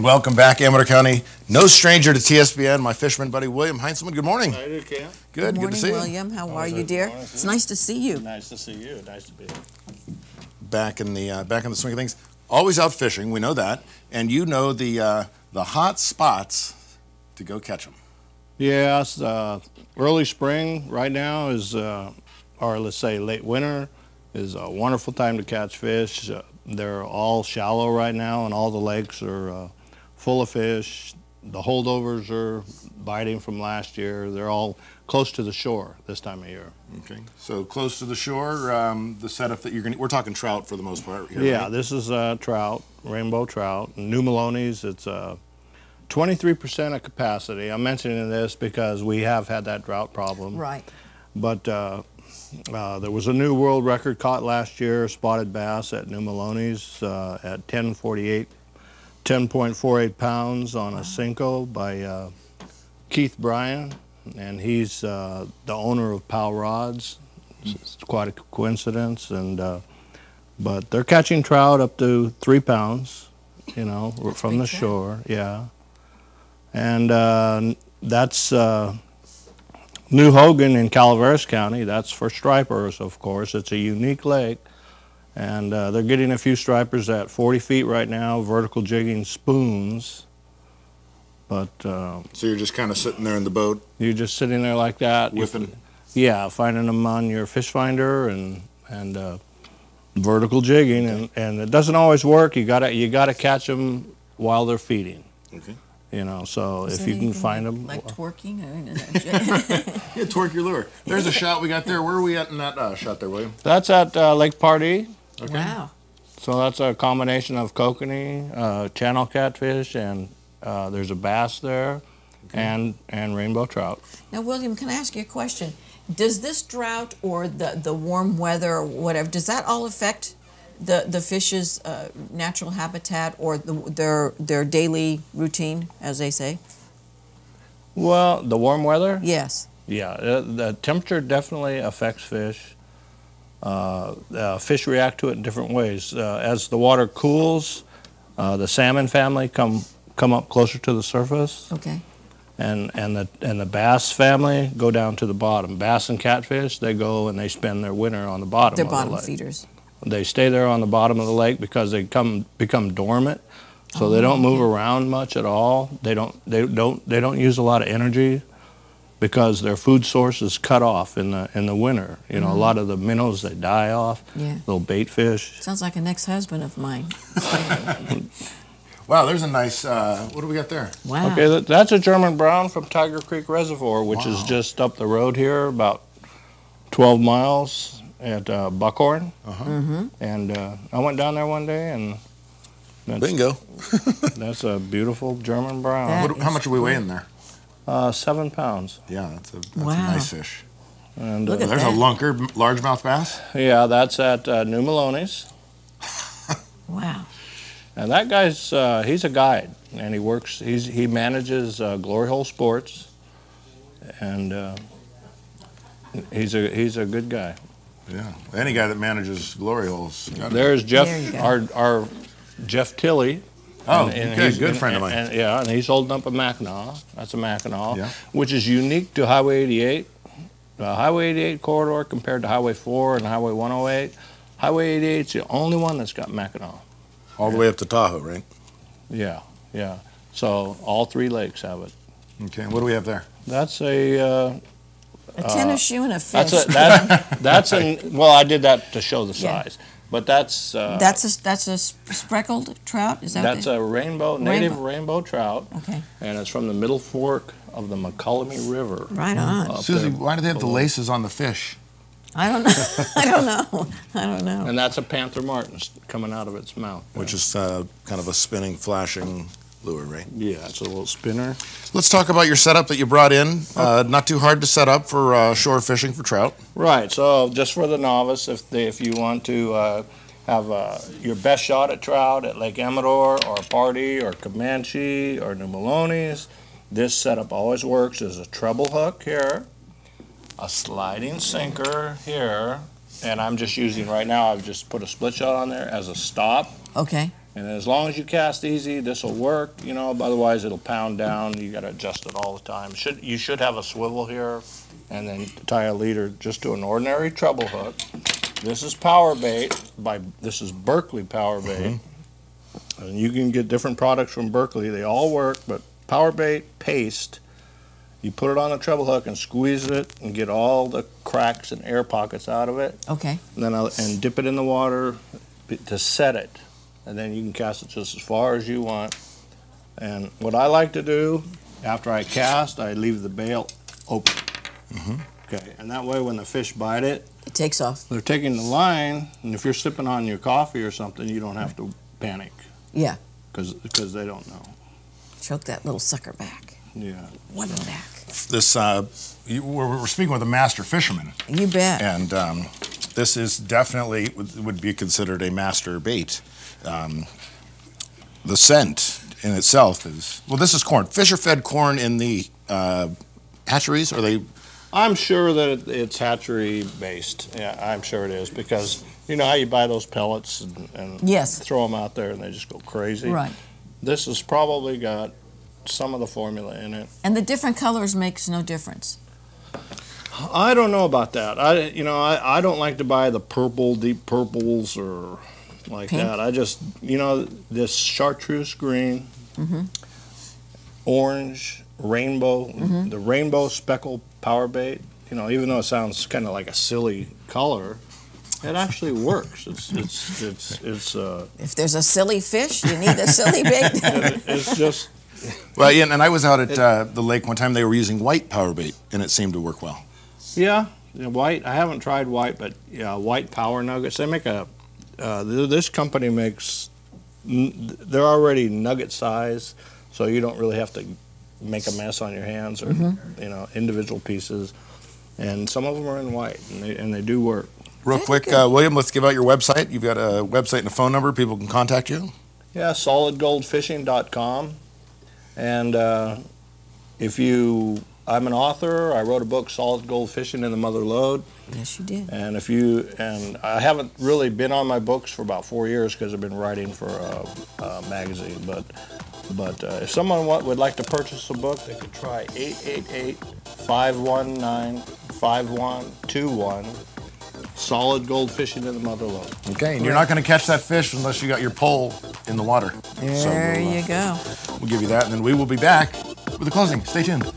welcome back, Amador County. No stranger to TSPN, my fisherman buddy, William Heinselman. Good morning. How you doing, Cam? Good Good to see you. William. How are you, dear? It's nice to see you. Nice to see you. Nice to be here. Back in the swing of things. Always out fishing, we know that, and you know the hot spots to go catch them. Yes, early spring right now is, or let's say late winter, is a wonderful time to catch fish. They're all shallow right now, and all the lakes are full of fish. The holdovers are biting from last year. They're all close to the shore this time of year. Okay, so close to the shore, the setup that we're talking trout for the most part here, Yeah, right? this is trout, rainbow trout. New Maloney's, it's 23% of capacity. I'm mentioning this because we have had that drought problem. Right. But there was a new world record caught last year, spotted bass at New Maloney's at 10.48 pounds on a Cinco by Keith Bryan, and he's the owner of Powell Rods. It's quite a coincidence, and but they're catching trout up to 3 pounds, you know, from the shore, yeah. And that's New Hogan in Calaveras County. That's for stripers, of course. It's a unique lake, and they're getting a few stripers at 40 feet right now, vertical jigging spoons. But So you're just kind of sitting there in the boat? You're just sitting there like that. Whiffing? Yeah, finding them on your fish finder and vertical jigging, and it doesn't always work. You gotta catch them while they're feeding. Okay. You know, so Is if you can find them. Like twerking? Yeah, twerk your lure. There's a shot we got there. Where are we at in that shot there, William? That's at Lake Pardee. Okay. Wow. So that's a combination of kokanee, channel catfish, and there's a bass there, and rainbow trout. Now, William, can I ask you a question? Does this drought or the warm weather or whatever, does that all affect the fish's natural habitat or their daily routine, as they say? Well, the warm weather? Yes. Yeah, the temperature definitely affects fish. Fish react to it in different ways. As the water cools, the salmon family come up closer to the surface. Okay. And the bass family go down to the bottom. Bass and catfish, they go and they spend their winter on the bottom. They're of the bottom lake. feeders. They stay there on the bottom of the lake because they become dormant, so they don't move around much at all. They don't use a lot of energy because their food source is cut off in the winter. You know, a lot of the minnows, they die off. Yeah. Little bait fish. Sounds like an ex-husband of mine. Wow, there's a nice. What do we got there? Wow. Okay, that's a German brown from Tiger Creek Reservoir, which is just up the road here, about 12 miles. At Buckhorn, and I went down there one day, and bingo. That's a beautiful German brown. How much are we weighing there? 7 pounds. Yeah, that's a nice fish. And Look at there's that. a lunker, largemouth bass. Yeah, that's at New Maloney's. Wow. And that guy's he's a guide, and he manages Glory Hole Sports, and he's a good guy. Yeah, any guy that manages glory holes. There's Jeff, our Jeff Tilley. Oh, good friend of mine. And he's holding up a Mackinac. That's a Mackinac, which is unique to Highway 88. The Highway 88 corridor compared to Highway 4 and Highway 108. Highway 88 is the only one that's got Mackinac. All the way up to Tahoe, right? Yeah, yeah. So all 3 lakes have it. Okay, what do we have there? That's a tennis shoe and a fish. Well, I did that to show the size, but that's a speckled trout. Is that? That's a native rainbow trout. Okay. And it's from the Middle Fork of the McCullamy River. Right on. Susie, why do they have the laces on the fish? I don't know. I don't know. And that's a Panther Martin coming out of its mouth. Which is kind of a spinning, flashing lure, right? Yeah, it's a little spinner. Let's talk about your setup that you brought in. Not too hard to set up for shore fishing for trout. Right. So just for the novice, if you want to have your best shot at trout at Lake Amador or Pardee or Comanche or New Maloney's, this setup always works. There's a treble hook here, a sliding sinker here, and I'm just using right now, I've just put a split shot on there as a stop. Okay. And as long as you cast easy, this will work, you know, otherwise it'll pound down. You got to adjust it all the time. You should have a swivel here, and then tie a leader just to an ordinary treble hook. This is power bait this is Berkeley power bait. And you can get different products from Berkeley. They all work, but power bait paste, you put it on a treble hook and squeeze it and get all the cracks and air pockets out of it. Okay. And then and dip it in the water to set it. And then you can cast it just as far as you want. And what I like to do, after I cast, I leave the bail open. Okay, and that way when the fish bite it, it takes off. They're taking the line, and if you're sipping on your coffee or something, you don't have to panic. Yeah. Because they don't know. Choke that little sucker back. Yeah. One back. This, we're speaking with a master fisherman. You bet. And this is definitely would be considered a master bait. The scent in itself is, well, this is corn. Fish are fed corn in the hatcheries, or they? I'm sure that it's hatchery based. Yeah, I'm sure it is, because you know how you buy those pellets and yes, throw them out there and they just go crazy. Right. This has probably got some of the formula in it. And the different colors makes no difference. I don't know about that. I don't like to buy the purple, deep purples or like pink? That. I just, this chartreuse green, orange, rainbow, the rainbow speckle power bait, even though it sounds kind of like a silly color, it actually works. It's if there's a silly fish, you need a silly bait. It's just. Well, yeah, and I was out at the lake one time. They were using white power bait, and it seemed to work well. Yeah, white. I haven't tried white, but yeah, white power nuggets. They make this company makes. They're already nugget size, so you don't really have to make a mess on your hands or individual pieces. And some of them are in white, and they do work. Real quick, William, let's give out your website. You've got a website and a phone number. People can contact you. Yeah, solidgoldfishing.com. And I'm an author. I wrote a book, Solid Gold Fishing in the Mother Lode. Yes, you did. And I haven't really been on my books for about 4 years because I've been writing for a magazine. But if someone would like to purchase a book, they could try 888-519-5121. Solid Gold Fishing in the Mother Lode. Okay, and you're not going to catch that fish unless you got your pole in the water. There you go. We'll give you that, and then we will be back with the closing. Stay tuned.